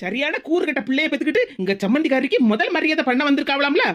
சரியான கூறுகட்ட பிள்ளைய பெத்துக்கிட்டு இங்க சம்மந்திக்காரிக்கு முதல் மரியாதை பண்ண வந்திருக்காவலாம்ல.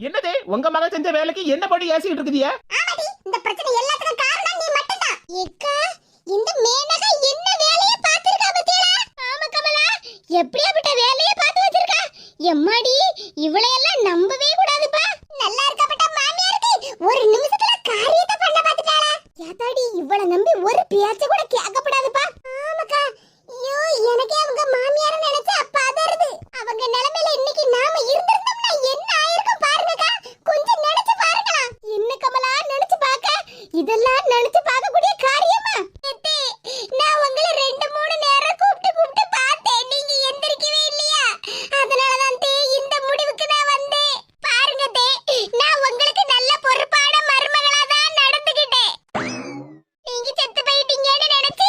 என்னதே உங்க மக செஞ்ச வேலைக்கு என்ன படி ஏசிட்டு இருக்குதியா? ஆமாடி, இந்த பிரச்சனை எல்லாத்துக்கும் காரணம் நீ மட்டும்தான். ஏக்கா, இந்த மேனகா என்ன வேலைய பாத்துர்க்கா பத்தியா? ஆமா கமலா, எப்படியாப்பட்ட வேலைய பாத்து வச்சிருக்கா? எம்மாடி, இவளை எல்லாம் நம்பவே கூடாதுப்பா. நல்லா இருக்கப்பட்ட மாமியாருக்கு ஒரு நிமிஷத்துல காரியத்தை பண்ண பாத்துட்டாளா? யாத்தாடி, இவளை நம்பி ஒரு பேச்ச கூட கேட்கப்படாதுப்பா. ஆமாக்கா, ஐயோ எனக்கே அவங்க மாமியார நினைச்சா பதறுது. அவங்க நிலைமையில இன்னைக்கு நாம இருந்திருந்தோம்னா என்ன ஆயிருக்கும் பாருங்கக்கா. கொஞ்சம் நினைச்சு பாருங்களா. என்ன கமலா நினைச்சு பாக்க? இதெல்லாம் நினைச்சு பார்க்கக்கூடிய காரியமா? நான் உங்களை 2-3 நேரம் கூப்பிட்டு பார்த்தேன், நீங்க எந்திரிக்கவே இல்லையா? அதனாலதான் இந்த முடிவுக்கு நான் வந்தேன். பாருங்க நான் உங்களுக்கு நல்ல பொறுப்பான மருமகளா தான் நடந்துகிட்டேன். நீங்க செத்து போயிட்டீங்கன்னு நினைச்சு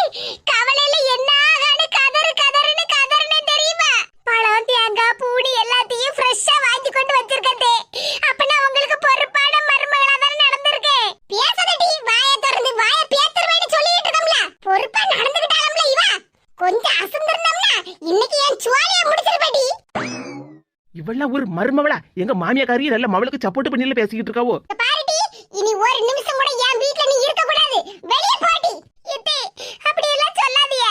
கவலையில என்ன ஆகான்னு கதறுன்னு தெரியுமா? பழம், தேங்காய், பூடி எல்லாத்தையும் ஃப்ரெஷ்ஷா வாங்கி கொண்டு வச்சிருக்கேன். அப்ப நான் உங்களுக்கு பொறுப்பான மருமகளா தான் நடந்திருக்கேன். பேசதடி, வாயை திறந்து வாயை பேத்தறவேன்னு சொல்லிட்டு இருக்கோம்ல. பொறுப்பா நடந்துக்கிட்டாலும்ல இவ. கொஞ்சம் அசந்திருந்தோம்னா இன்னைக்கு என் சுவாலிய முடிச்சிருப்படி. இவெல்லாம் ஒரு மருமவளா? எங்க மாமியாக்காரி நல்ல மவளுக்கு சப்போர்ட் பண்ணில பேசிக்கிட்டு இருக்காவோ. பாருடி, இனி ஒரு நிமிஷம் கூட என் வீட்ல நீ இருக்க கூடாது. வெளிய போடி. இத்தி அப்படி எல்லாம் சொல்லாதீங்க.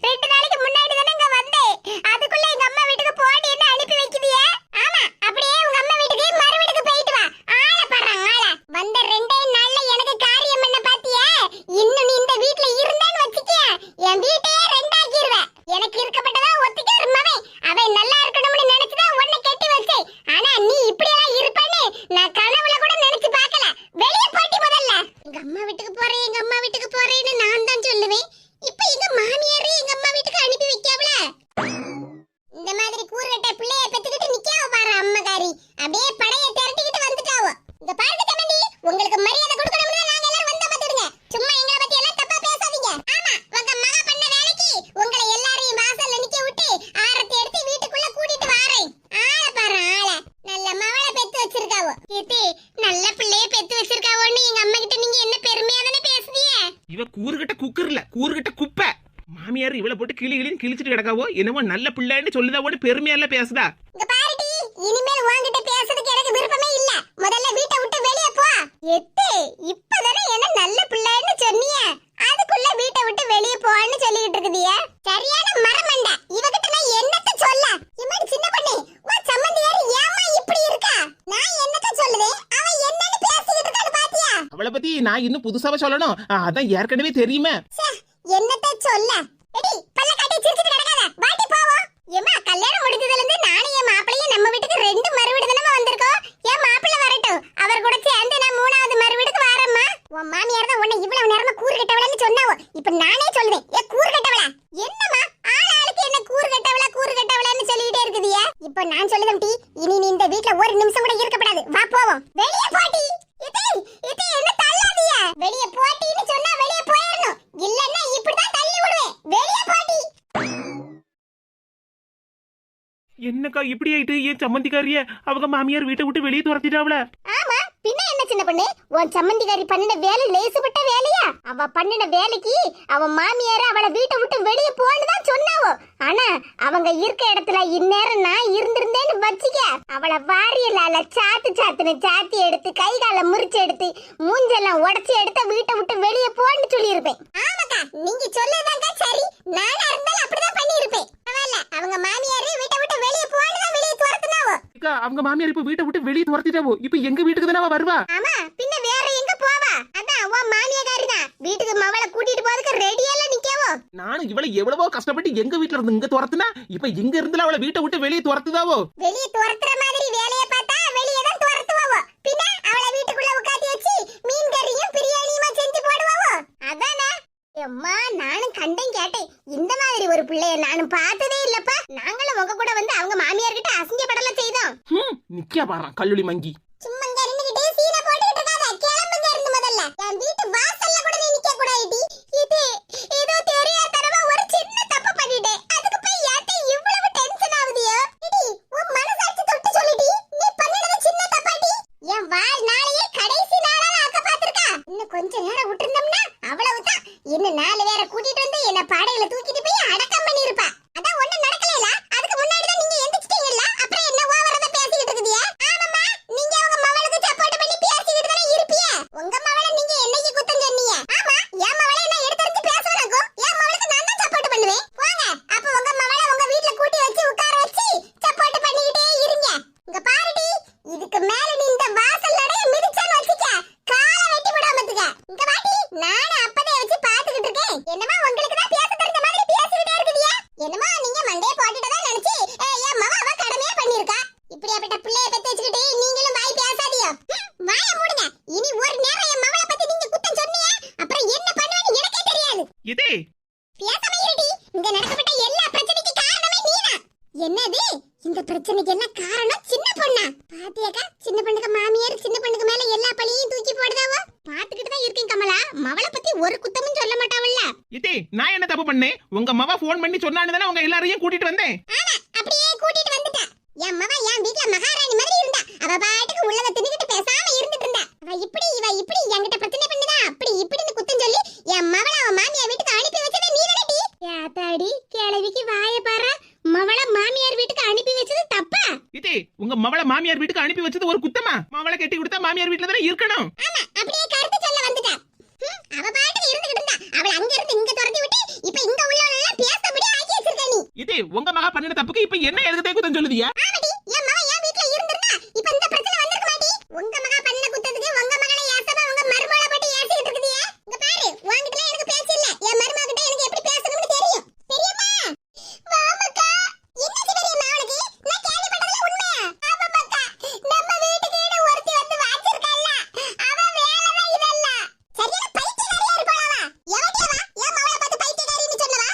2 நாளைக்கு முன்னாடி தான இங்க வந்தேன். அதுக்குள்ள எங்க அம்மா வீட்டுக்கு போடின்னு அனுப்பி வைக்கிதியே. ஆமா, அப்படியே உங்க அம்மா வீட்டுக்கு மறு வீட்டுக்கு போயிட்டு வா. ஆள பாறா ஆள. வந்த 2 நாள்ல எனக்கு காரியம் பண்ண பாத்தியா? இன்னும் நீ இந்த வீட்ல இருந்தான்னு வச்சிக்க, என் வீட்டையே ரெண்டாக்கிடுவ. எனக்கு இருக்கப்பட்டதா ஒத்திக்க மவே. அவன் நல்லா இருக்கணும்னு நினைச்சுதான் உன்னை கட்டி வச்சேன். ஆனா நீ இப்படி எல்லாம் இருப்பேன்னு நான் கனவுல கூட நினைச்சு பார்க்கல. வெளிய போடி முதல்ல. எங்க அம்மா வீட்டுக்கு போறேன்னு நான் தான் சொல்லுவேன். இப்போ எங்க மாமியாரே எங்க அம்மா வீட்டுக்கு அனுப்பி வைக்காவல. இந்த மாதிரி கூறுகட்ட பிள்ளைய பெத்துக்கிட்டு நிக்காவ பாரு அம்மகாரி. அப்படியே படைய திரட்டிக்கிட்டு வந்துட்டாவோ. இங்க பாருங்க தம்பி, உங்களுக்கு மரியாதை கொடுக்கணும்னா நாங்க எல்லாரும் வந்தா பாத்துடுங்க. சும்மா எங்களை பத்தி எல்லாம் தப்பா பேசாதீங்க. ஆமா, உங்க மக பண்ண வேலைக்கு உங்களை எல்லாரையும் வாசல்ல நிக்க விட்டு ஆரத்தி எடுத்து வீட்டுக்குள்ள கூட்டிட்டு வாரேன். ஆள பாரு ஆள. நல்ல மவளை பெத்து வச்சிருக்காவோ. ஏத்தி நல்ல பிள்ளைய பெத்து வச்சிருக்காவோன்னு எங்க அம்மா கிட்ட நீங்க என்ன பெருமையா தானே பேசுதியே? இவ கூறுகட்ட குக்கர்ல கூறுகட்ட குப்பை. மாமியார் இவளை போட்டு கிளின்னு கிழிச்சிட்டு கிடக்காவோ. என்னமோ நல்ல பிள்ளைன்னு சொல்லுதாவோட பெருமையால பேசுதா. இங்க பாருடி, இனிமேல் உன்கிட்ட பேசுறதுக்கு எனக்கு விருப்பமே இல்ல. முதல்ல வீட்டை விட்டு வெளிய போ. எத்தே இப்பதானே என்ன நல்ல பிள்ளைன்னு சொன்னியே, அதுக்குள்ள வீட்டை விட்டு வெளிய போன்னு சொல்லிட்டு இருக்குதியே. சரியான மரமண்ட. இவகிட்ட நான் என்னத்த சொல்ல? இம்மாடி சின்ன பொண்ணு, உன் சம்மந்தியார் ஏமா இப்படி இருக்கா? நான் என்னத்த சொல்லுதே? அவ என்னன்னு பேசிக்கிட்டு இருக்கான்னு பாத்தியா? அவளை பத்தி நான் இன்னும் புதுசாவா சொல்லணும்? அதான் ஏற்கனவே தெரியுமே. என்னத்த சொல்ல? எடி பல்ல காட்டி சிரிச்சிட்டு கிடக்காத. வாடி போவோம். ஏமா கல்யாணம் முடிஞ்சதுல இருந்து நானும் என் மாப்பிளையும் நம்ம வீட்டுக்கு 2 மறுவீடு தானே வந்திருக்கோம். என் மாப்பிள்ளை வரட்டும், அவர் கூட சேர்ந்து நான் 3வது மறுவீடுக்கு வரேம்மா. உன் மாமியார் தான் உன்னை இவ்வளவு நேரமா கூறு கட்டவளன்னு சொன்னாவோ. இப்ப நானே சொல்லுவேன், ஏ கூறு கட்டவளா? என்னம்மா ஆளாளுக்கு என்ன கூறு கட்டவளன்னு சொல்லிட்டே இருக்குதியே? இப்ப நான் சொல்லுதம் டி, இனி நீ இந்த வீட்ல ஒரு நிமிஷம் கூட இருக்கப்படாது. வா போவோம். வெளிய போடி. இது என்ன தள்ளாதீய? வெளிய போடின்னு சொன்னா வெளிய போயிரணும். இல்லன்னா இப்படிதான் தள்ளி விடுவேன். வெளிய போடி. என்னக்கா இப்படி ஆயிட்டு? ஏன் சம்மந்திக்காரிய அவங்க மாமியார் வீட்டை விட்டு வெளியே துரத்திட்டாவல? ஆமா, பின்ன என்ன சின்ன பொண்ணு? உன் சம்மந்திக்காரி பண்ணின வேலை லேசுபட்ட வேலையா? அவ பண்ணின வேலைக்கு அவ மாமியார் அவளை வீட்டை விட்டு வெளியே போன்னு தான் சொன்னாவோ. ஆனா அவங்க இருக்க இடத்துல இந்நேரம் நான் இருந்திருந்தேன்னு வச்சிக்க, அவளை வாரியலால சாத்தி எடுத்து கை கால முறிச்சு எடுத்து மூஞ்செல்லாம் உடைச்சு எடுத்து வீட்டை விட்டு வெளியே போன்னு சொல்லியிருப்பேன். ஆமாக்கா, நீங்க சொல்லதாங்க சரி. நானா இருந்தாலும் அப்படிதான் பண்ணியிருப்பேன். பரவாயில்ல, அவங்க மாமியார் வீட்டை விட்டு வெளியே போன்னு தான் வெளியே துரத்துனாவோ. அவங்க மாமியார் இப்ப வீட்டை விட்டு வெளியே துரத்திட்டாவோ. இப்ப எங்க வீட்டுக்கு தானே வருவா? ஆமா, பின்ன வேற எங்க போவா? அதான் உன் மாமியார் வீட்டுக்கு மவளை கூட்டிட்டு போறதுக்கு ரெடியெல்லாம் நிக்கவோ? நானும் இவளை எவ்வளவோ கஷ்டப்பட்டு எங்க வீட்டுல இருந்து இங்க துரத்துனா இப்ப இங்க இருந்துல அவளை வீட்டை விட்டு வெளியே துரத்துதாவோ. வெளிய துரத்துற மாதிரி வேலைய பார்த்தா வெளிய தான் துரத்துவாவோ. பின்ன அவளை வீட்டுக்குள்ள உட்காத்தி வச்சு மீன் கறியும் பிரியாணியுமா செஞ்சு போடுவாவோ. அதானே? அம்மா நானும் கண்டேன் கேட்டேன். இந்த மாதிரி ஒரு பிள்ளைய நானும் பார்த்ததே இல்லப்பா. நாங்களும் உங்க கூட வந்து அவங்க மாமியார் கிட்ட அசிங்கப்படலாம் செய்தோம். நிக்க பாறான் கல்லூரி மங்கி. சும்மா இங்க நின்னுகிட்டே சீன போட்டுக்கிட்டு இருக்காத. கிளம்புங்க இருந்து முதல்ல. என் வீட்டு வாசல்ல கூட நீ நிக்க கூடாதுடி. இது ஏதோ தெரியாதனமா ஒரு சின்ன தப்பு பண்ணிட்டேன். அதுக்கு போய் ஏத்த இவ்வளவு டென்ஷன் ஆவுதியோ? இடி உன் மனசாட்சி தொட்டு சொல்லிடி. நீ பண்ணினது சின்ன தப்பாடி. என் வாழ் நாளையே கடைசி நாளா ஆக்க பாத்துர்க்கா. இன்னும் கொஞ்ச நேரம் விட்டுருந்தோம்னா அவ்வளவுதான். இன்னும் 4 பேரை கூட்டிட்டு வந்து என்ன பாடையில தூக்கிட்டு போய் அடக்கம் பண்ணிருப்பா. அதான் ஒண்ணு நடக்கலைல. அதுக்கு முன்னாடி தான் நீங்க எந்திச்சிட்டீங்கல்ல. அப்புறம் என்ன ஓவரத பேசிக்கிட்டு இருக்கீங்க? ஆமாம்மா, நீங்க உங்க மவளுக்கு சப்போர்ட் பண்ணி பேசிக்கிட்டு தானே இருப்பீங்க. உங்க மவளை நீங்க என்னைக்கு குத்தம் சொன்னீங்க? ஆமா, என் மவளை நான் எடுத்து பேசுறேன். என் மவளுக்கு நான் தான் சப்போர்ட் பண்ணுவேன். போங்க, அப்ப உங்க மவளை உங்க வீட்ல கூட்டி வச்சு உட்கார வச்சு சப்போர்ட் பண்ணிக்கிட்டே இருங்க. இங்க பாருடி, இதுக்கு மேல நீ இந்த வாசல் நடைய மிதிச்சான்னு வச்சுக்க, காலை வெட்டி விடாமத்துக்க. இங்க வாடி, நானே அப்பதே வச்சு பாத்துக்கிட்டு இருக்கேன். என்னமா உங்களுக்கு தான் பேச தெரிஞ்ச மாதிரி பேசிக்கிட்டே இருக்குதியா? என்னமா நீங்க மண்டைய போட்டுட்டதா நினைச்சு என் மவ அவ கடமையா பண்ணிருக்கா. இப்படியாப்பட்ட பிள்ளைய பெத்து வச்சுக்கிட்டு நீங்களும் வாய் பேசாதியோ. வாயை மூடுங்க. இனி ஒரு நேரம் என் மவளை பத்தி நீங்க குத்தம் சொன்னீங்க, அப்புறம் என்ன பண்ணுவேன்னு எனக்கே தெரியாது. இதே பேசாம இருடி. இங்க நடக்கப்பட்ட எல்லா பிரச்சனைக்கு காரணமே நீதான். என்னது? இந்த பிரச்சனைக்கு என்ன காரணம்? சின்ன பொண்ணா? பாத்தியாக்கா, சின்ன பொண்ணுக்கு மாமியார் சின்ன பொண்ணுக்கு மேல எல்லா பழியையும் தூக்கி போடுதாவோ. பாத்துக்கிட்டு தான் இருக்கேன் கமலா. மவளை பத்தி ஒரு குத்தமும் சொல்ல மாட்டாவல்ல. இதே நான் என்ன தப்பு பண்ணேன்? உங்க மவ போன் பண்ணி சொன்னானு தானே உங்க எல்லாரையும் கூட்டிட்டு வந்தேன். ஆமா, அப்படியே கூட்டிட்டு வந்துட்டா. என் மவ என் வீட்ல மகாராணி மாதிரி இருந்தா. அவ பாட்டுக்கு உள்ளத தின்னுகிட்டு பேசாம இருந்துட்டு இருந்தா. இவ இப்படி என்கிட்ட பிரச்சனை பண்ணுதா அப்படி இப்படின்னு குத்தம் சொல்லி என் மவள அவ மாமியார் வீட்டுக்கு அனுப்பி வச்சதே நீ தானடி. யாத்தாடி கிழவிக்கு வாய பாரு. மவள மாமியார் வீட்டுக்கு அனுப்பி வச்சது தப்பா? இதே உங்க மவள மாமியார் வீட்டுக்கு அனுப்பி வச்சது ஒரு குத்தமா? மவளை கட்டி கொடுத்தா மாமியார் வீட்டுல தானே இருக்கணும். ஆமா, அப்படியே கருத்து சொல்ல வந்துட்டா. அவ பாட்டுக்கு இருந்துகிட்டு இருந்தா. அவள அங்க இருந்து இங்க துரத்தி விட்டு இப்ப இங்க உள்ளவங்க எல்லாம் பேசபடி ஆக்கி வச்சிருக்க நீ. இதே உங்க மகா பண்ணின தப்புக்கு இப்ப என்ன எதுக்கு குத்தம் சொல்லுதியா? ஆமாடி, என் மவ என் வீட்ல இருந்திருந்தா இப்ப இந்த பிரச்சனை வந்திருக்க மாட்டி. உங்க மகா பண்ண குத்தத்துக்கு உங்க மகளை ஏசமா உங்க மருமகளை போட்டு ஏசிட்டு இருக்குதியே. இங்க பாரு, உன்கிட்ட எனக்கு பேச்சு இல்ல. என் மருமக கிட்ட எனக்கு எப்படி பேசணும்னு தெரியும். பெரியம்மா வாமக்கா. என்ன பெரியம்மா உனக்கு? நான் கேள்விப்பட்டதுல உண்மையா? ஆமாக்கா, நம்ம வீட்டுக்கு ஈடு ஒருத்தி வந்து வாச்சிருக்கல்ல, அவ வேலை தான் இதெல்லாம். சரியான பைத்தியக்காரியா இருப்பாளா? எவடியவா என் மவளை பார்த்து பைத்தியக்காரின்னு சொன்னவா?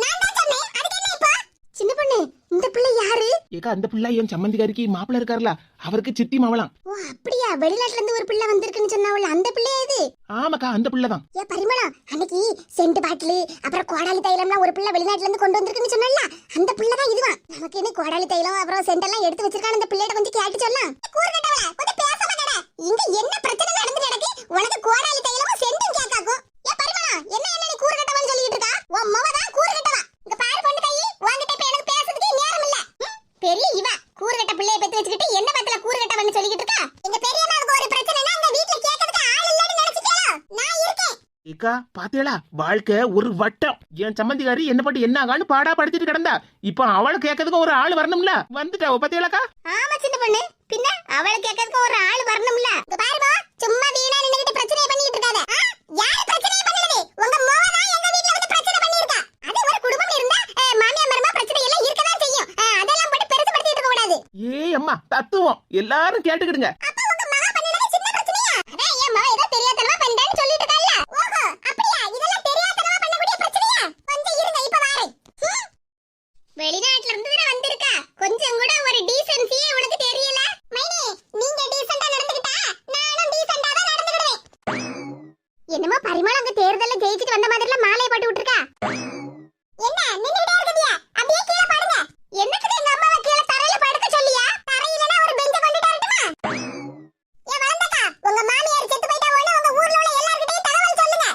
நான் தான் சொன்னேன். அதுக்கு என்ன இப்போ? சின்ன பொண்ணு, இந்த பிள்ளை யாரு? ஏக்கா அந்த பிள்ளை என் சம்மந்திகாரிக்கு மாப்பிள்ள இருக்காருல, அவருக்கு சித்தி மாவளாம். ஓ அப்படியா? வெளிநாட்டுல இருந்து ஒரு பிள்ளை வந்திருக்குன்னு சொன்னாவல, அந்த பிள்ளையா இது? ஆமாக்கா அந்த பிள்ளை தான். ஏ பரிமளம், அன்னைக்கு சென்ட் பாட்டில் அப்புறம் கோடாலி தைலம்லாம் ஒரு பிள்ளை வெளிநாட்டுல இருந்து கொண்டு வந்திருக்குன்னு சொன்னல, அந்த பிள்ளை தான் இதுவா. நமக்கு என்ன கோடாலி தைலம் அப்புறம் சென்ட் எல்லாம் எடுத்து வச்சிருக்கான, அந்த பிள்ளைகிட்ட கொஞ்சம் கேட்டு சொல்லலாம். கூர்கட்டவள கொஞ்சம் பேசாம கடை. இங்க என்ன பிரச்சனை நடந்து நடக்கு? உனக்கு கோடாலி தைலமும் சென்ட்டும் கேக்காக்கும். ஏ பரிமளம், என்ன நீ கூர்கட்டவன்னு சொல்லிட்டு இருக்கா? உன் மவ தான் கூர்கட்டவா. இங்க பாரு பொண்ணு கையி, உன்கிட்ட இப்ப எனக்கு பேசுறதுக்கு நேரம் இல்ல. பெரிய இவ கூர்கட்ட பிள்ளைய பெத்து வச்சுக்கிட்டு என்ன பத்தல கூர்கட்டவன்னு சொல்லிட்டு இருக்கா? எங்க பெரியம்மாவுக்கு ஒரு பிரச்சனைனா அந்த வீட்ல கேட்கிறதுக்கு ஆள் இல்லன்னு நினைச்சிட்டேளோ? நான் இருக்கேன். ஏக்கா பாத்தியலா, வாழ்க்கை ஒரு வட்டம். என் சம்மந்திகாரி என்ன பட்டு என்ன ஆகான்னு பாடா படுத்திட்டு கிடந்தா. இப்ப அவளை கேட்கறதுக்கு ஒரு ஆள் வரணும்ல. வந்துட்டா பாத்தியலாக்கா? ஆமா சின்ன பொண்ணு, பின்ன அவளை கேட்கறதுக்கு ஒரு ஆள் வரணும்ல. இங்க பாருமா, சும்மா வீணா நின்னுகிட்டு பிரச்சனை பண்ணிட்டு இருக்காத. யாரு பிரச்சனை பண்ணுது? உங்க மோவ தான் எங்க வீட்ல வந்து பிரச்சனை பண்ணிருக்கா. அது ஒரு குடும்பம் இருந்தா மாமியார் மருமக பிரச்சனை எல்லாம் இருக்கதான் செய்யும். அதெல்லாம் போட்டு பெருசுபடுத்திட்டு இருக்க கூடாது. ஏய் அம்மா தத்துவம், எல்லாரும் கேட்டுக்கிடுங்க. அப்ப உங்க மகா பண்ணனது சின்ன பிரச்சனையா? அதான் என் மகா ஏதோ தெரியாதனமா பண்ணான்னு சொல்லிட்டு இருக்கல்ல. ஓஹோ அப்படியா? இதெல்லாம் தெரியாதனமா பண்ணக்கூடிய பிரச்சனையா? கொஞ்சம் இருங்க, இப்ப வாரேன். வெளிநாட்டுல இருந்து தான வந்திருக்கா. கொஞ்சம் கூட ஒரு டீசன்சியே உனக்கு தெரியல. மைனி, நீங்க டீசன்ட்டா நடந்துக்கிட்டா நானும் டீசன்ட்டா தான் நடந்துக்கிறேன். என்னமோ பரிமளம் அங்க தேர்தல்ல ஜெயிச்சிட்டு வந்த மாதிரில மாலையை போட்டு விட்டுருக்கா. என்ன நின்னுட்டே இருக்கீங்க? அப்படியே கீழ பாருங்க. என்னத்துக்கு எங்க அம்மாவை கீழ தரையில படுக்க சொல்லியா? தரையிலனா ஒரு பெஞ்ச கொண்டுட்டு வரட்டுமா? ஏ வளந்தக்கா, உங்க மாமியார் செத்து போயிட்டாவோன்னு உங்க ஊர்ல உள்ள எல்லார்கிட்டயும் தகவல் சொல்லுங்க.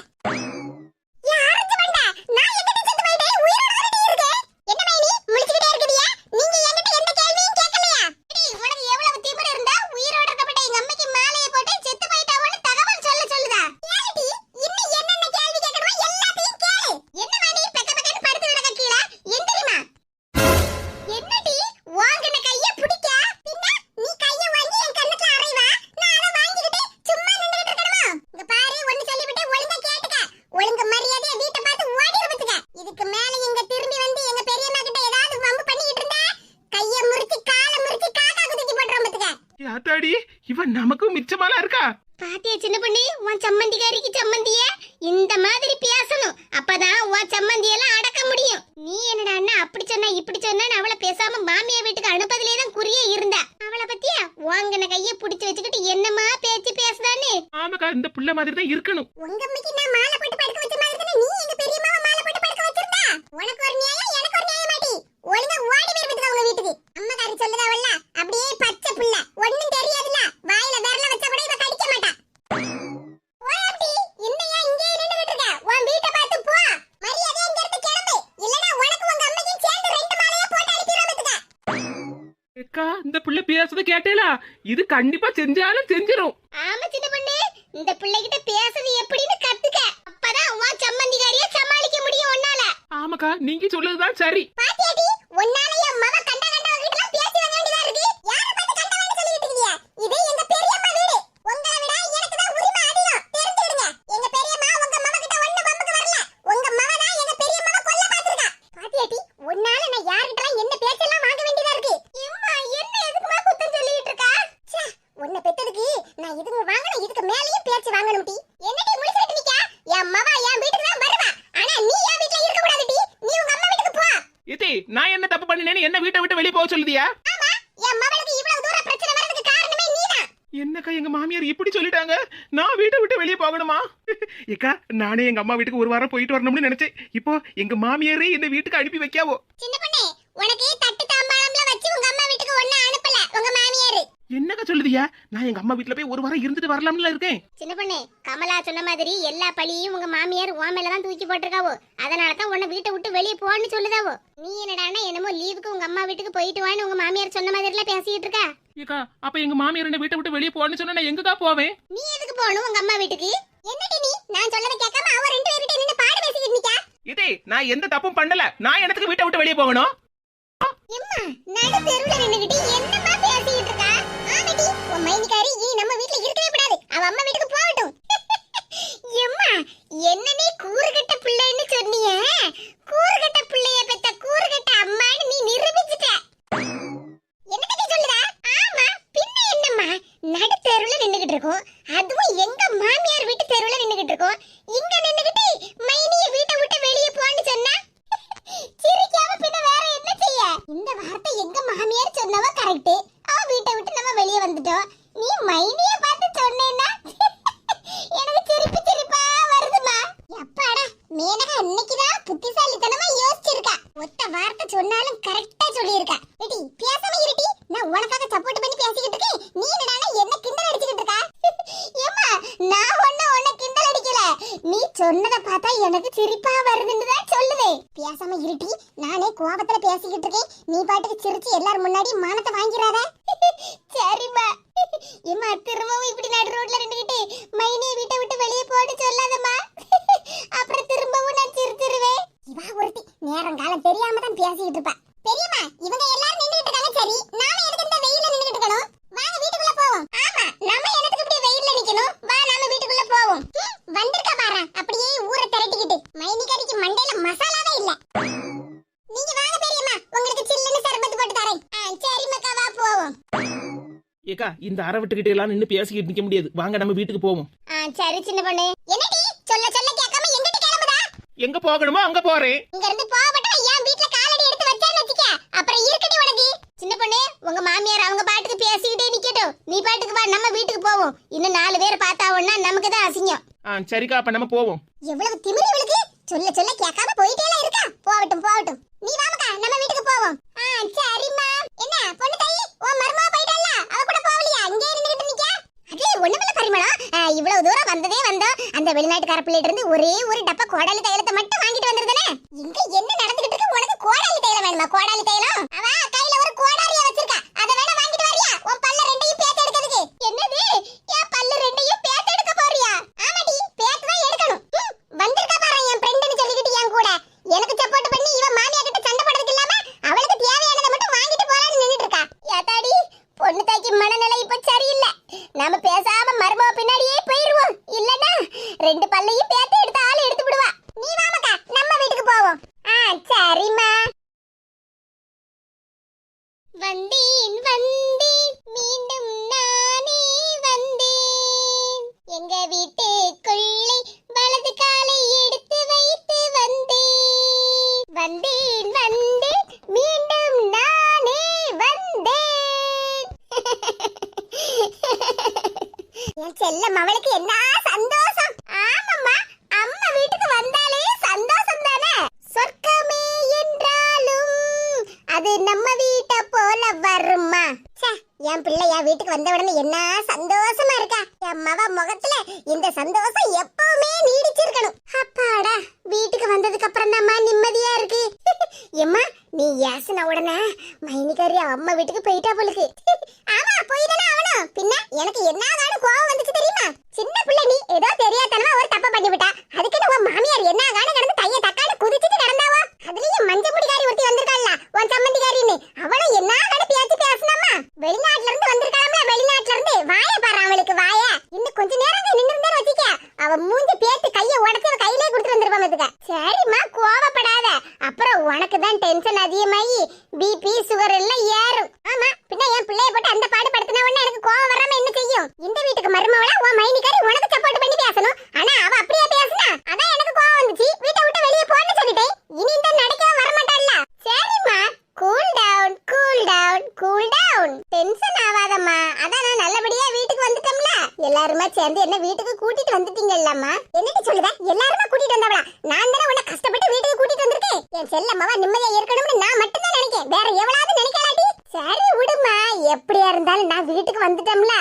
ஏ ஆரஞ்சு மண்டை, நான் எங்கிட்ட செத்து போயிட்டேன், உயிரோட தானே இருக்கேன். என்ன மைனி முழிச்சிட்டே இருக்கீங்க? நீங்க என்கிட்ட எந்த கேள்வியும் கேட்கலையா? டேய், உனக்கு எவ்வளவு திமிரு இருந்தா உயிரோட இருக்கப்பட்ட எங்க அம்மைக்கு மாலையை போட்டு செத்து போயிட்டாவோன்னு தகவல் சொல்லுதா? கேளுடி, இன்னும் என்னென்ன கேள்வி கேட்கணுமோ எல்லாத்தையும் கேளு. என்ன மைனி எம்மாடி இவன் நமக்கும் மிச்சமாலாம் இருக்கா? பாத்தியா சின்ன பொண்ணு, உன் சம்மந்திக்காரிக்கு சம்மந்திய இந்த மாதிரி பேசணும், அப்பதான் உன் சம்மந்தியெல்லாம் அடக்க முடியும். நீ என்னடா அண்ணா அப்படி சொன்னா இப்படி சொன்னா அவளை பேசாம மாமியா வீட்டுக்கு அனுப்பதிலே தான் குறியே இருந்தா. அவளை பத்தியா வாங்கின கைய புடிச்சு வச்சுக்கிட்டு என்னமா பேச்சு பேசுதானே. ஆமாக்கா, இந்த புள்ள மாதிரி தான் இருக்கணும். உங்க அம்மைக்கு நான் மாலை போட்டு படுக்க வச்ச மாதிரி தானே நீ எங்க பெரியம்மாவை மாலை போட்டு படுக்க வச்சிருந்தா. உனக்கு ஒரு நியாயம் எனக்கு ஒரு நியாயம் மாட்டி. ஒழுங்கா ஓடி போய் உங்க வீட்டுக்கு. அம்மாக்காரி சொல்லுதாவல்ல, அப்படியே பச்சை புள்ள ஒண்ணும் தெரியாதுல, வாயில விரல வச்சா கூட இவ கடிக்க மாட்டா. ஓடி இன்னையா இங்கே நின்னுகிட்டு இருக்க? உன் வீட்டை பார்த்து போ, மரியாதையா இங்க இருந்து கிளம்பு, இல்லனா உனக்கு உங்க அம்மைக்கும் சேர்ந்து ரெண்டு மாலையா போட்டு அனுப்பிடுறோம்க்கா. அக்கா, இந்த புள்ள பேசுறத கேட்டேளா? இது கண்டிப்பா செஞ்சாலும் செஞ்சிரும். ஆமா சின்ன பொண்ணு, இந்த பிள்ளைகிட்ட பேசுறது எப்படின்னு கத்துக்க, அப்பதான் உன் சம்மந்திகாரியை சமாளிக்க முடியும் உன்னால. ஆமாக்கா, நீங்க சொல்லுறதுதான் சரி. பாத்தியாடி, உன்னால என் மவ கண்ட கண்டவங்கிட்டலாம் பேசி வர வேண்டியதா இருக்கு. யார பார்த்து கண்டவன்னு சொல்லிட்டு இருக்கீங்க? இது எங்க பெரியம்மா வீடு. உங்களை விட எனக்கு தான் உரிமை அதிகம், தெரிஞ்சுடுங்க. எங்க பெரியம்மா உங்க மவ கிட்ட ஒண்ணு பம்புக்கு வரல. உங்க மவ தான் எங்க பெரியம்மாவை கொல்ல பாத்துருக்கா. பாத்தியாடி, உன்னால நான் யார்கிட்டலாம் என்ன பேச்செல்லாம் வாங்க வேண்டியதா இருக்கு. எம்மா என்ன எதுக்குமா குத்தம் சொல்லிட்டு இருக்கா? ச்சே, உன்னை பெத்ததுக்கு நான் இதுக்கு வாங்கணும், இதுக்கு மேலயும் பேச்சு வாங்கணும் டி. என்னடி முழிச்சிட்டு நிக்க? என் மவ என் வீட்டுக்கு தான் வருவா, ஆனா நீ என் வீட்ல இருக்க கூடாது டி. நீ உங்க அம்மா வீட்டுக்கு போ. இதே நான் என்ன தப்பு பண்ணினேன்னு என்ன வீட்டை விட்டு வெளிய போக சொல்லுதியா? ஆமா, என் மவளுக்கு இவ்வளவு தூரம் பிரச்சனை வரதுக்கு காரணமே நீதான். என்னக்கா எங்க மாமியார் இப்படி சொல்லிட்டாங்க? நான் வீட்டை விட்டு வெளியே போகணுமா? ஏக்கா, நானே எங்க அம்மா வீட்டுக்கு ஒரு வாரம் போயிட்டு வரணும்னு நினைச்சேன். இப்போ எங்க மாமியாரே இந்த வீட்டுக்கு அனுப்பி வைக்காவோ. சின்ன பொண்ணே, உனக்கு தட்டு தாம்பாளம்ல வச்சு உங்க அம்மா வீட்டுக்கு ஒண்ணு அனுப்பல உங்க மாமியார். என்னக்கா சொல்லுதியா? நான் எங்க அம்மா வீட்டுல போய் ஒரு வாரம் இருந்துட்டு வரலாம்ல இருக்கேன். சின்ன பொண்ணே, கமலா சொன்ன மாதிரி எல்லா பழியும் உங்க மாமியார் உன் மேல தான் தூக்கி போட்டிருக்காவோ. அதனால தான் உன்னை வீட்டை விட்டு வெளியே போன்னு சொல்லுதாவோ. நீ என்னடான்னா என்னமோ லீவுக்கு உங்க அம்மா வீட்டுக்கு போயிட்டு வான்னு உங்க மாமியார் சொன்ன மாதிரி எல்லாம் பேசிட்டு இருக்கா. ஏக்கா, அப்ப எங்க மாமியார் என்ன வீட்டை விட்டு வெளியே போன்னு சொன்னா நான் எங்கக்கா போவேன்? நீ எதுக்கு போகணும் உங்க அம்மா வீட்டுக்கு? என்னடி நீ நான் சொல்லத கேட்காம அவ ரெண்டு பேர்கிட்ட நின்னு பாடு பேசிக்கிட்டு நிக்கா. இதே நான் எந்த தப்பும் பண்ணல. நான் எனக்கு வீட்டை விட்டு வெளியே போகணும். எம்மா, நடு தெருவுல நின்னுகிட்டு என்னமா பேசிட்டு இருக்கா? ஆமாடி, உன் மைனிகாரி நீ நம்ம வீட்ல இருக்கவே கூடாது. அவ அம்மா வீட்டுக்கு போகட்டும். எம்மா, என்ன நீ கூறுகட்ட பிள்ளைன்னு சொன்னியே? கூறுகட்ட பிள்ளைய பெத்த கூறுகட்ட அம்மான்னு நீ நிரூபிச்சிட்ட. என்னடி சொல்லுதா? ஆமா, பின்ன என்னம்மா? நடு தெருவுல நின்னுகிட்டு இருக்கோம், அதுவும் எங்க மாமியார் வீட்டு தெருவுல நின்னுகிட்டு இருக்கோம். இங்க நின்னுகிட்டு மைனிய வீட்டை விட்டு வெளியே போன்னு சொன்னா சிரிக்காம பின்ன வேற என்ன செய்ய? இந்த வார்த்தை எங்க மாமியார் சொன்னவ கரெக்ட். அவ வீட்டை விட்டு நம்ம வெளியே வந்துட்டோம். நீ மைனிய பார்த்து சொன்னேன்னா எனக்கு சிரிப்பா வருதுமா. எப்பாடா, மேனகா இன்னைக்குதான் புத்திசாலித்தனமா யோசிச்சிருக்கா. ஒத்த வார்த்தை சொன்னாலும் கரெக்டா சொல்லியிருக்கா. ஏடி பேசாம இருடி, நான் உனக்காக சப்போர்ட் பண்ணி பேசிக்கிட்டு இருக்கேன். நீ என்னடா என்ன கிண்டல் அடிச்சிட்டு இருக்கா? ஏம்மா, நான் உன்னை கிண்டல் அடிக்கல. நீ சொன்னத பார்த்தா எனக்கு சிரிப்பா வருதுன்னு தான் சொல்லுதே. பேசாம இருடி, நானே கோபத்துல பேசிக்கிட்டு இருக்கேன். நீ பாட்டுக்கு சிரிச்சு எல்லாரும் முன்னாடி மானத்தை வாங்கிராத. சரிம்மா. ஏம்மா, திரும்பவும் இப்படி நடு ரோட்ல நின்னுகிட்டு மைனியை வீட்டை விட்டு வெளியே போன்னு சொல்லாதம்மா. அப்புறம் திரும்பவும் நான் சிரிச்சிருவேன். இவா ஒருத்தி நேரம் காலம் தெரியாம தான் பேசிக்கிட்டு இருப்பா. பெரியம்மா, இவங்க எல்லாரும் நின்னுகிட்டு இருக்காங்க, சரி நாம எதுக்கு இந்த வெயில்ல நின்னுகிட்டு இருக்கணும்? வாங்க வீட்டுக்குள்ள போவோம். ஆமா, நம்ம எதுக்கு இப்படி வெயில்ல நிக்கணும்? வா நாம வீட்டுக்குள்ள போவோம். வந்திருக்கா பாரு, அப்படியே ஊரை திரட்டிக்கிட்டு. மைனிகாரிக்கு மண்டையில மசாலாவே இல்ல. நீங்க வாங்க பெரியம்மா, உங்களுக்கு சில்லுன்னு சர்பத் போட்டு தரேன். சரி மக்கா, வா போவோம். ஏக்கா, இந்த அரை விட்டுக்கிட்டு எல்லாம் நின்னு பேசிக்கிட்டு நிக்க முடியாது. வாங்க நம்ம வீட்டுக்கு போவோம். சரி சின்ன பொண்ணு. என்னடி சொல்ல கேட்காம எங்கிட்ட கிளம்புதா? எங்க போகணுமோ அங்க போறேன். இங்க இருந்து போகட்டும், என் வீட்ல காலடி எடுத்து வச்சான்னு வச்சுக்க, அப்புறம் இருக்கடி உனக்கு. சின்ன பொண்ணு, உங்க மாமியார் அவங்க பாட்டுக்கு பேசிக்கிட்டே நிக்கட்டும், நீ பாட்டுக்கு வா, நம்ம வீட்டுக்கு போவோம். இன்னும் 4 பேர் பார்த்தாவன்னா நமக்கு தான் அசிங்கம். சரிக்கா, அப்ப நம்ம போவோம். எவ்வளவு திமிரு இவளுக்கு, சொல்ல கேட்காம போயிட்டேலாம் இருக்கா. போகட்டும், நீ வாமக்கா, நம்ம வீட்டுக்கு போவோம். சரிம்மா. என்ன பொண்ணு தாயி, உன் மருமக போயிட்டால, அவ கூட போவலையா? இங்கே நின்னுகிட்டு நிக்க. அது ஒண்ணுமில்ல பரிமளம், இவ்வளவு தூரம் வந்தோம். அந்த வெளிநாட்டுக்கார பிள்ளைகிட்ட இருந்து ஒரே ஒரு டப்பா கோடாலி தைலத்தை மட்டும் வாங்கிட்டு வந்திருந்தனே. இங்க என்ன நடந்துகிட்டு இருக்கு? உனக்கு கோடாலி தைலம் வேணுமா? கோடாலி தைலம் அவ கையில ஒரு கோடாரியா வச்சிருக்கா, அத வேணா வாங்கிட்டு வரியா? உன் பல்ல ரெண்டையும் பேத்து எடுக்கிறதுக்கு. என்னது, என் பல்ல ரெண்டையும் பேத்து எடுக்க போறியா? ஆமாடி, பேத்து தான் எடுக்கணும். வந்திருக்கா பாரு என் ஃப்ரெண்ட்னு சொல்லிக்கிட்டு என் கூட எனக்கு சப்போர்ட் பண்ணி இவ மாமியா கிட்ட சண்டை போடுறதுக்கு இல்லாம அவளுக்கு தேவையானதை மட்டும் வாங்கிட்டு போறான்னு நின்னுட்டு இருக்கா. ஏதாடி, பொண்ணு தாய்க்கு மனநிலை இப்ப சரியில்லை. நாம பேசாம மருமக பின்னாடியே போயிருவோம், இல்லன்னா 2 பல்லையும் பேத்து எடுத்து ஆளு எடுத்து விடுவா. நீ வாமக்கா, நம்ம வீட்டுக்கு போவோம். சரிம்மா. வந்தேன் மீண்டும் நான் வீட்டுக்குள்ளே வலது காலை எடுத்து வைத்து வந்தேன் வந்தேன் வந்தேன் மீண்டும் நானே வந்தேன். என் செல்லம் அவளுக்கு என்ன சந்தோஷம். ஆமாம்மா, அம்மா வீட்டுக்கு வந்தாலே சந்தோஷம் தானே. சொர்க்கமே என்றாலும் அது நம்ம வீட்டை போல வருமா? என் பிள்ளை என் வீட்டுக்கு வந்த உடனே என்ன சந்தோஷமா இருக்கா. என் மவ முகத்துல இந்த சந்தோஷம் எப்பவுமே நீடிச்சிருக்கணும். அப்பாடா, வீட்டுக்கு வந்ததுக்கு அப்புறம் தான் நிம்மதியா இருக்கு. எம்மா, நீ ஏசன உடனே மைனிகாரி அம்மா வீட்டுக்கு போயிட்டா போலுக்கு. ஆமா, போயிதானே ஆகணும். பின்ன எனக்கு என்ன கோவம் வந்துச்சு தெரியுமா? சின்ன பிள்ளை நீ ஏதோ தெரியாதனமா ஒரு தப்பு பண்ணி விட்டா. அதுக்கு உன் மாமியார் என்ன கிடந்து தைய தக்காளி குதிச்சுட்டு கிடந்தாவோ. அதுலயும் மஞ்ச முடிகாரி ஒருத்தி வந்திருக்காள்ல, உன் சம்மந்திகாரின்னு. அவளும் என்ன பேச்சு பேசினாமா. வெளிநாட்டுல இருந்து வந்திருக்காளா, வெளிநாட்டுல இருந்து. வாய பாரு அவளுக்கு, வாய. இன்னும் கொஞ்ச நேரம் நின்று வச்சுக்க, அவ மூஞ்சி பேத்து கைய உடச்சு கையிலே கொடுத்து வந்துருப்பாங்க. சரிம்மா, கோவப்படாத. அப்புறம் உனக்கு தான் டென்ஷன் அதிகமாகி பிபி சுகர் எல்லாம் ஏறும். ஆமா, பின்ன என் பிள்ளைய போட்டு அந்த பாடு படுத்தின உடனே எனக்கு கோவம் வராம என்ன செய்யும்? இந்த வீட்டுக்கு மருமவளா உன் மைனிகாரி உனக்கு சப்போர்ட் பண்ணி பேசணும். ஆனா அவ அப்படியே பேசினா அதான் எனக்கு கோவம் வந்துச்சு. வீட்டை விட்டு வெளியே போன்னு சொல்லிட்டேன். இனி இந்த நடக்கவே வரமாட்டாள்ல. சரிம்மா, cool down cool down cool down. Tension ஆகாதம்மா. அதான் நான் நல்லபடியா வீட்டுக்கு வந்துட்டோம்ல. எல்லாருமா சேர்ந்து என்ன வீட்டுக்கு கூட்டிட்டு வந்துட்டீங்கல்லம்மா. என்னடி சொல்லுத? எல்லாருமா கூட்டிட்டு வந்தவளா? நான் தானே உன்னை கஷ்டப்பட்டு வீட்டுக்கு கூட்டிட்டு வந்திருக்கேன். என் செல்லம்மாவா நிம்மதியா இருக்கணும்னு நான் மட்டும் தான் நினைக்கிறேன். வேற எவ்வளவு நினைக்கலாட்டி? சரி விடுமா, எப்படியா இருந்தாலும் நான் வீட்டுக்கு வந்துட்டோம்ல.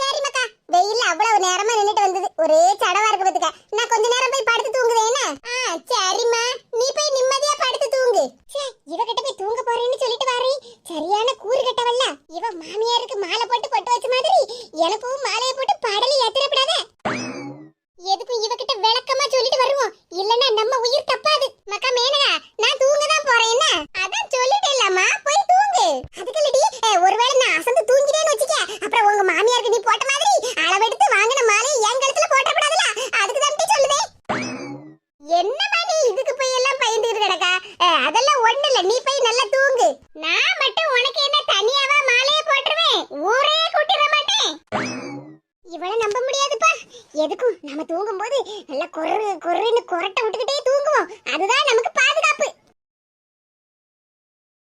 சரி மக்கா, வெயில்ல அவ்வளவு நேரமா நின்னுட்டு வந்தது ஒரே சடவா இருக்கு பாத்துக்க. நான் கொஞ்ச நேரம் போய் படுத்து தூங்குவேனா? சரிம்மா, நீ போய் நிம்மதியா படுத்து தூங்கு. இவகிட்ட போய் தூங்க போறேன்னு சொல்லிட்டு வாரி சரியான கூறு கட்டவல்ல. இவ மாமியாருக்கு மாலை போட்டு பொட்டு வச்ச மாதிரி எனக்கும் மாலையை போட்டு பாடலி ஏத்திரப்படாத. எதுக்கும் இவகிட்ட விளக்கமா சொல்லிட்டு வருவோம், இல்லன்னா நம்ம உயிர் தப்பாது. மக்கா மேனகா, நான் தூங்க தான் போறேன். என்ன அதான் சொல்லிட்டேன்லம்மா, போய் தூங்கு. அதுக்குள்ளடி ஒருவேளை நான் அசந்து தூங்கிட்டேன்னு வச்சுக்க, அப்புறம் உங்க மாமியாருக்கு நீ போட்ட மாதிரி அளவெடுத்து வாங்கின மாலை என் கழுத்துல போட்டப்படாதுல. அதுக்கு தான் சொல்லுதே. என்னமா நீ இதுக்கு போய் எல்லாம் பயந்துட்டு கிடக்கா? அதெல்லாம் ஒண்ணு இல்ல, நீ போய் நல்லா தூங்கு. நான் மட்டும் உனக்கு என்ன தனியாவா மாலையை போட்டுருவேன்? ஊரே கூட்டிட மாட்டேன். இவளை நம்ப முடியாதுப்பா. எதுக்கும் நம்ம தூங்கும் போது நல்லா கொர்றன்னு கொரட்டை விட்டுக்கிட்டே தூங்குவோம். அதுதான் நமக்கு பாதுகாப்பு.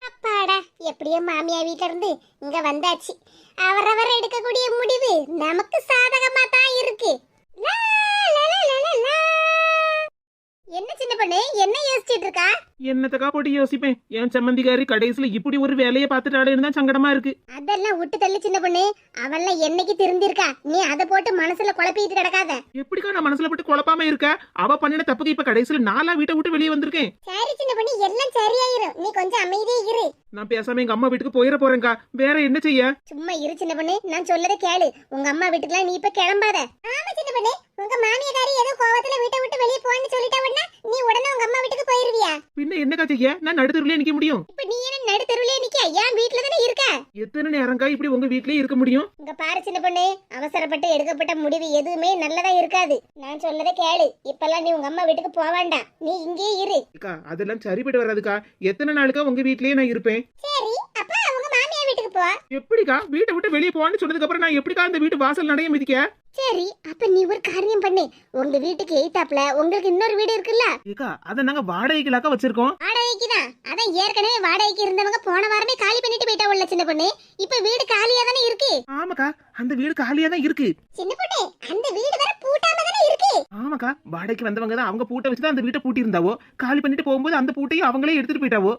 அப்பாடா, எப்படியோ மாமியா வீட்ல இருந்து இங்க வந்தாச்சு. அவரவர் எடுக்கக்கூடிய முடிவு நமக்கு சாதகமா தான் இருக்கு. லா, லா, லா, லா, லா, லா. என்ன சின்ன பொண்ணு, என்ன யோசிச்சுட்டு இருக்கா? என்னத்தக்கா போட்டு யோசிப்பேன். என் சம்மந்திகாரி கடைசியில இப்படி ஒரு வேலையை பார்த்துட்டாளேன்னு தான் சங்கடமா இருக்கு. அதெல்லாம் விட்டு தள்ளி சின்ன பொண்ணு, அவள்லாம் என்னைக்கு திருந்திருக்கா. நீ அதை போட்டு மனசுல குழப்பிட்டு கிடக்காத. எப்படிக்கா நான் மனசுல போட்டு குழப்பாம இருக்க? அவ பண்ணின தப்புக்கு இப்ப கடைசியில நாளா வீட்டை விட்டு வெளியே வந்திருக்கேன். சரி சின்ன பொண்ணு, எல்லாம் சரியாயிரும். நீ கொஞ்சம் அமைதியா இரு. நான் பேசாம எங்க அம்மா வீட்டுக்கு போயிட போறேன்க்கா. வேற என்ன செய்ய? சும்மா இரு சின்ன பொண்ணு, நான் சொல்லத கேளு. உங்க அம்மா வீட்டுக்குலாம் நீ இப்ப கிளம்பாத. ஆமா சின்ன பொண்ணு, உங்க மாமியாரி ஏதோ கோவத்துல வீட்டை விட்டு வெளியே போன்னு சொல்லிட்டா உடனே நீ உடனே உங்க அம்மா வீட்டுக்கு போயிருவியா? பின்ன என்னக்கா செய்ய? நான் நடுத்தருவிலே நிக்க முடியும். இப்ப நீ என்ன நடுத்தருவிலே நிக்க? ஏன் வீட்ல தானே இருக்க. எத்தனை நேரம்க்கா இப்படி உங்க வீட்லயே இருக்க முடியும்? இங்க பாரு சின்ன பொண்ணு, அவசரப்பட்டு எடுக்கப்பட்ட முடிவு எதுவுமே நல்லதா இருக்காது. நான் சொல்லத கேளு. இப்பெல்லாம் நீ உங்க அம்மா வீட்டுக்கு போக வேண்டாம். நீ இங்கேயே இரு. அக்கா, அதெல்லாம் சரிப்பட்டு வராதுக்கா. எத்தனை நாளுக்கா உங்க வீட்லயே நான் இருப்பேன்? சரி, அப்ப உங்க மாமியார் வீட்டுக்கு போ. எப்படிக்கா வீட்டை விட்டு வெளியே போன்னு சொன்னதுக்கு அப்புறம் நான் எப்படிக்கா அந்த வீட்டு வாசல் நடைய மிதிக்க? சரி, அப்ப நீ ஒரு காரியம் பண்ணு. உங்க வீட்டுக்கு எய்தாப்ல உங்களுக்கு இன்னொரு வீடு இருக்குல்ல? ஏக்கா, அத நாங்க வாடகைக்குலாக்கா வச்சிருக்கோம். வாடகைக்கு தான். அதான் ஏற்கனவே வாடகைக்கு இருந்தவங்க போன வாரமே காலி பண்ணிட்டு போயிட்டா உள்ள சின்ன பொண்ணு. இப்ப வீடு காலியா தானே இருக்கு. ஆமாக்கா, அந்த வீடு காலியா தான் இருக்கு. சின்ன பொண்ணு, அந்த வீடு வேற பூட்டாம தானே இருக்கு. ஆமாக்கா, வாடகைக்கு வந்தவங்க தான் அவங்க பூட்டை வச்சுதான் அந்த வீட்டை பூட்டி இருந்தாவோ. காலி பண்ணிட்டு போகும்போது அந்த பூட்டையும் அவங்களே எடுத்துட்டு போயிட்டாவோ.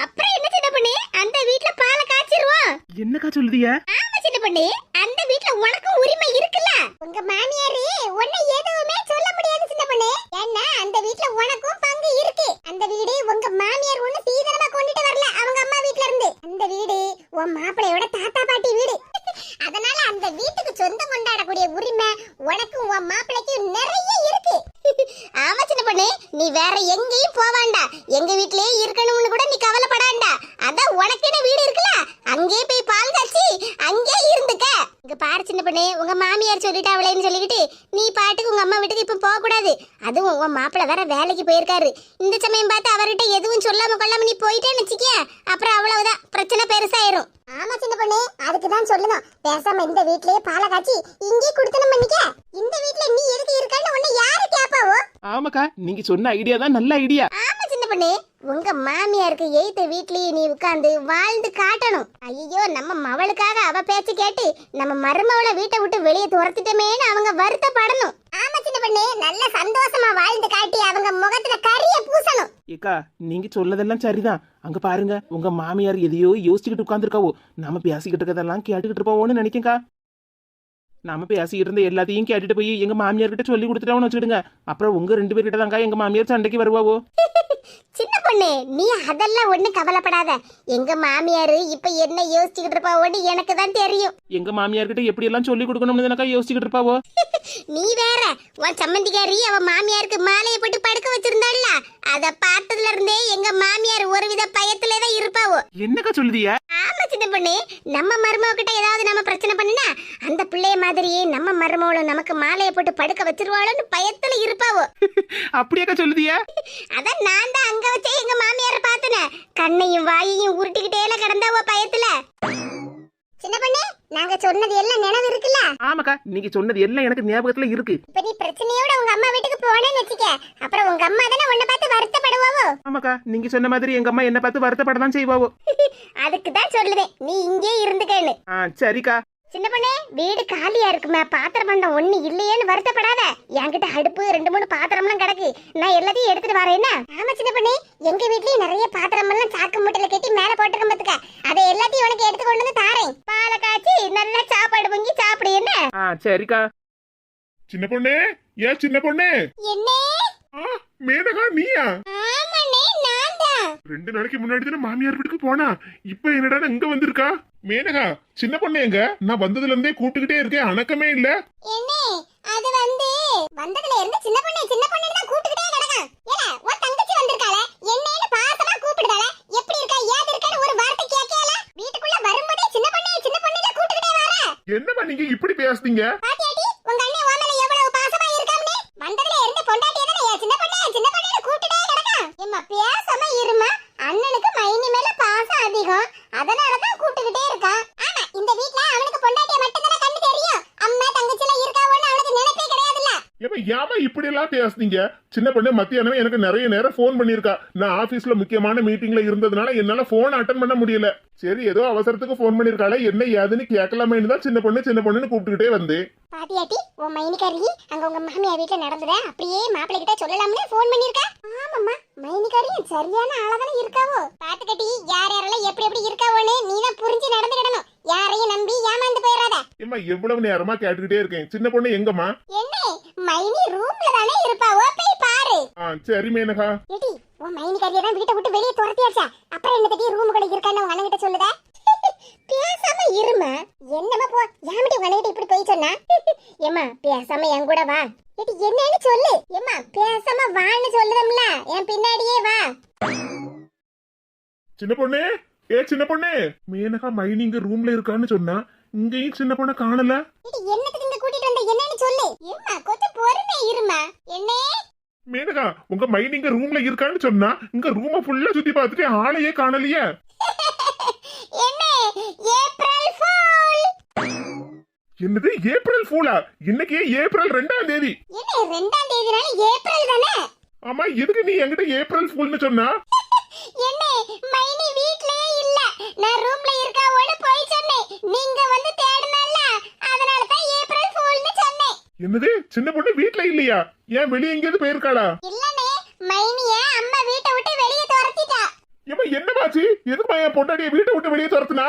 அப்புறம் என்ன சின்ன பொண்ணு, அந்த வீட்ல பாலை காய்ச்சிருவோம். என்னக்கா சொல்லுதிய? ஆமா சின்ன பொண்ணு, அந்த வீட்ல உனக்கு உரிமை இருக்குல்ல. உங்க மாமியாரு உன்னை எதுவுமே சொல்ல முடியாது சின்ன பொண்ணு. ஏன்னா அந்த வீட்ல உனக்கும் பங்கு இருக்கு. அந்த வீடு உங்க மாமியார் ஒண்ணு சீதனமா கொண்டுட்டு வரல அவங்க அம்மா வீட்ல இருந்து. அந்த வீடு உன் மாப்பிளையோட தாத்தா பாட்டி வீடு. அதனால அந்த வீட்டுக்கு சொந்தம் கொண்டாடக்கூடிய உரிமை உனக்கும் உன் மாப்பிளைக்கும் நிறைய இருக்கு. ஆமா சின்ன பொண்ணு, நீ வேற எங்கேயும் போவாண்டா. எங்க வீட்லயே இருக்கணும்னு கூட நீ கவலைப்படாண்டா. அதான் உனக்குன்னு வீடு இருக்குல்ல, அங்கே போய் பால் காய்ச்சி அங்கே இருந்துக்க. இங்க பாரு சின்ன பொண்ணு, உங்க மாமியார் சொல்லிட்டாவளேன்னு சொல்லிக்கிட்டு நீ பாட்டுக்கு உங்க அம்மா வீட்டுக்கு இப்ப போக கூடாது. அதுவும் உன் மாப்பிள்ள வேற வேலைக்கு போயிருக்காரு. இந்த சமயம் பார்த்து அவர்கிட்ட எதுவும் சொல்லாம கொள்ளாம நீ போயிட்டேன்னு வச்சுக்கிய, அப்புறம் அவ்வளவுதான், பிரச்சனை பெருசாயிரும். ஆமா சின்ன பொண்ணு, அதுக்கு தான் சொல்லணும். பேசாம இந்த வீட்லயே பாலை காய்ச்சி இங்கே குடுத்தனம் பண்ணிக்க. இந்த வீட்ல நீ எதுக்கு இருக்கான்னு உன்னை யாரு கேப்பாவோ? ஆமாக்கா, நீங்க சொன்ன ஐடியா தான் நல்ல ஐடியா. ஆமா சின்ன பொண்ணு, உங்க மாமியாருக்கு எய்த்த வீட்லயே நீ உட்கார்ந்து வாழ்ந்து காட்டணும். ஐயோ, நம்ம மவளுக்காக அவ பேச்சு கேட்டு நம்ம மருமவளை வீட்டை விட்டு வெளியே துரத்திட்டமேன்னு அவங்க வருத்தப்படணும். ஆமா சின்ன பொண்ணு, நல்ல சந்தோஷமா வாழ்ந்து காட்டி அவங்க முகத்துல கரிய பூசணும். ஏக்கா, நீங்க சொல்லதெல்லாம் சரிதான். அங்க பாருங்க, உங்க மாமியார் எதையோ யோசிச்சுக்கிட்டு உட்காந்துருக்காவோ. நாம பேசிக்கிட்டு இருக்கதெல்லாம் கேட்டுக்கிட்டு இருப்போம்னு நினைக்கேக்கா. நாம பேசிக்கிட்டு இருந்த எல்லாத்தையும் கேட்டுட்டு போய் எங்க மாமியார் கிட்ட சொல்லி கொடுத்துட்டான்னு வச்சுக்கிடுங்க. அப்புறம் உங்க 2 பேர்கிட்ட தாங்க எங்க மாமியார் சண்டைக்கு வருவாவோ. சின்ன பொண்ணு, நீ அதெல்லாம் ஒண்ணு கவலைப்படாத. எங்க மாமியாரு இப்ப என்ன யோசிச்சுக்கிட்டு இருப்பாவோன்னு எனக்கு தான் தெரியும். எங்க மாமியார் கிட்ட எப்படி எல்லாம் சொல்லி கொடுக்கணும்னு எனக்கா யோசிச்சுக்கிட்டு இருப்பாவோ. நீ வேற, உன் சம்மந்திக்காரி அவ மாமியாருக்கு மாலையை போட்டு படுக்க வச்சிருந்தாள்ல, அத பார்த்ததுல இருந்தே எங்க மாமியார் ஒருவித பயத்திலேதான் இருப்பாவோ. என்னக்கா சொல்லுதியா? ஆமா சின்ன பொண்ணு, நம்ம மருமக கிட்ட ஏதாவது நம்ம பிரச்சனை பண்ணினா அந்த பிள்ளைய மாதிரியே நம்ம மருமகளும் நமக்கு மாலையை போட்டு படுக்க வச்சிருவாளோன்னு பயத்துல இருப்பாவோ. அப்படியாக்கா சொல்லுதியா? அதான் நான் தான் அங்க வச்சே எங்க மாமியார பார்த்தனே, கண்ணையும் வாயையும் உருட்டிக்கிட்டே கிடந்தாவோ பயத்துல. சின்ன பொண்ணு, நாங்க சொன்னது எல்லாம் நினைவு இருக்குல்ல? ஆமாக்கா, நீங்க சொன்னது எல்லாம் எனக்கு ஞாபகத்துல இருக்கு. இப்ப நீ பிரச்சனையோட உங்க அம்மா வீட்டுக்கு போனேன்னு வச்சுக்க, அப்புறம் உங்க அம்மா தானே உன்னை பார்த்து வருத்தப்படுவாவோ. ஆமாக்கா, நீங்க சொன்ன மாதிரி எங்க அம்மா என்ன பார்த்து வருத்தப்பட தான் செய்வாவோ. அதுக்கு தான் சொல்லுதேன், நீ இங்கே இருந்துக்கேன்னு. சரிக்கா. சின்ன பொண்ணே, வீடு காலியா இருக்குமே, பாத்திரம் பண்டம் ஒண்ணு இல்லையேன்னு வருத்தப்படாத. என்கிட்ட அடுப்பு 2-3 பாத்திரம்லாம் கிடக்கு, நான் எல்லாத்தையும் எடுத்துட்டு வரேன்னா. ஆமா சின்ன பொண்ணே, எங்க வீட்லயும் நிறைய பாத்திரம் எல்லாம் சாக்கு மூட்டையில கட்டி மேல போட்டுருக்க பாத்துக்க. அதை எல்லாத்தையும் உனக்கு எடுத்து கொண்டு வந்து தாரேன். பாலை காய்ச்சி நல்லா சாப்பாடு பொங்கி சாப்பிடு என்ன. சரிக்கா. சின்ன பொண்ணே, ஏன் சின்ன பொண்ணே? என்ன? மேனகா, நீயா? ஆமாண்ணே, நான் தான். 2 நாளைக்கு முன்னாடி தானே மாமியார் வீட்டுக்கு போனா, இப்ப என்னடா இங்க வந்திருக்கா? மேனகா, சின்ன பொண்ணு எங்க? நான் வந்ததுல இருந்தே கூப்பிட்டுக்கிட்டே இருக்கேன், அணக்கமே இல்ல. என்ன? அது வந்ததுல இருந்து சின்ன பொண்ணு தான் கூப்பிட்டுக்கிட்டே கிடக்கான். ஏல, உன் தங்கச்சி வந்திருக்காளே, என்னன்னு பாசமா கூப்பிடுதாளே, எப்படி இருக்கா ஏது இருக்கான்னு ஒரு வார்த்தை கேட்கல. வீட்டுக்குள்ள வரும்போதே சின்ன பொண்ணு தான் கூப்பிட்டுக்கிட்டே வர. என்னமா நீங்க இப்படி பேசுறீங்க? பாத்தியாடி, உங்க அண்ணன் உன் மேல எவ்வளவு பாசமா இருக்கான்னு. வந்ததுல இருந்து பொண்டாட்டியே தானே சின்ன பொண்ணுன்னு கூப்பிட்டுட்டே கிடக்கான். ஏம்மா பேசாம இருமா, அண்ணனுக்கு மைனி மேல பாசம் அதிகம், அதனால தான் கூப்பிட்டுக்கிட்டே இருக்கான். ஆமா, இந்த வீட்ல அவனுக்கு பொண்டாட்டிய மட்டும் தானே கண்ணு தெரியும், அம்மா தங்கச்சி எல்லாம் இருக்காவோன்னு அவனுக்கு நினைப்பே கிடையாதுல்ல. ஏமா இப்படி எல்லாம் பேசுனீங்க? சின்ன பொண்ணு மத்தியானமே எனக்கு நிறைய நேரம் போன் பண்ணிருக்கா. நான் ஆபீஸ்ல முக்கியமான மீட்டிங்ல இருந்ததுனால என்னால போன் அட்டன் பண்ண முடியல. சரி, ஏதோ அவசரத்துக்கு போன் பண்ணிருக்காளே, என்ன ஏதுன்னு கேட்கலாமேன்னு தான் சின்ன பொண்ணுன்னு கூப்பிட்டுக்கிட்டே வந்தேன். பாத்தியாட்டி, உன் மைனிகாரி அங்க உங்க மாமியார் வீட்ல நடந்தத அப்படியே மாப்பிள்ளை கிட்ட சொல்லலாம்னு போன் பண்ணிருக்கா. ஆமாம்மா, மைனிகாரி சரியான ஆளாதானே இருக்காவோ. பாத்துக்கட்டி, யார் யாரெல்லாம் எப்படி எப்படி இருக்காவோன்னு நீ தான் புரிஞ்சு நடந்துக்கிடணும். யாரையும் நம்பி ஏமாந்து போயிடாத. ஏமா எவ்வளவு நேரமா கேட்டுக்கிட்டே இருக்கேன். சின்ன பொண்ணு எங்கம்மா? என்ன, மைனி ரூம்ல தானே இருப்பாவோ, போய் பாரு. சரி மேனகா. ஏடி, உன் மைனிகாரியை தான் வீட்டை விட்டு வெளியே துரத்தியாச்சா, அப்புறம் என்ன தட்டி ரூமுக்குள்ள இருக்கான்னு உங்க அண்ணன் கிட்ட சொல்லுத. பேசாம இருமா. என்னமா போ, யாமிட்டி உங்க அண்ணன் இப்படி போய் சொன்னா? ஏமா பேசாம என் கூட வா. ஏடி, என்னன்னு சொல்லு. ஏமா பேசாம வான்னு சொல்லுதம்ல, என் பின்னாடியே வா. சின்ன பொண்ணு, சின்ன பொண்ணு, மேனகா மைனி இங்க ரூம்ல இருக்கான்னு சொன்னா, இங்கேயும் சின்ன பொண்ண காணல. ஏடி, என்னத்துக்கு இங்க கூட்டிட்டு வந்த, என்னன்னு சொல்லு. ஏமா கொஞ்சம் பொறுமை இருமா. என்ன? மேனகா, உங்க மைனி இங்க ரூம்ல இருக்கான்னு சொன்னா, இங்க ரூம ஃபுல்லா சுத்தி பார்த்துட்டு ஆளையே காணலையே. என்ன, ஏப்ரல் ஃபூல். என்னது ஏப்ரல் ஃபூலா? இன்னைக்கு ஏப்ரல் 2ஆம் தேதி. என்ன 2ஆம் தேதினால ஏப்ரல் தானே? ஆமா, எதுக்கு நீ என்கிட்ட ஏப்ரல் ஃபூல்னு சொன்னா? என்ன, மைனி வீட்லயே இல்ல, நான் ரூம்ல இருக்காவோன்னு போய் சொன்னேன். நீங்க வந்து தேடுனல்ல, அதனால தான் ஏப்ரல் ஃபூல்னு சொன்னேன். என்னது, சின்ன பொண்ணு வீட்ல இல்லையா? ஏன் வெளியே எங்கேயாவது போயிருக்காளா? இல்லனே, மைனிய அம்மா வீட்டை விட்டு வெளியே துரத்திட்டா. ஏமா என்னமாச்சு? எதுக்கு என் பொண்டாட்டிய வீட்டை விட்டு வெளியே துரத்துனா?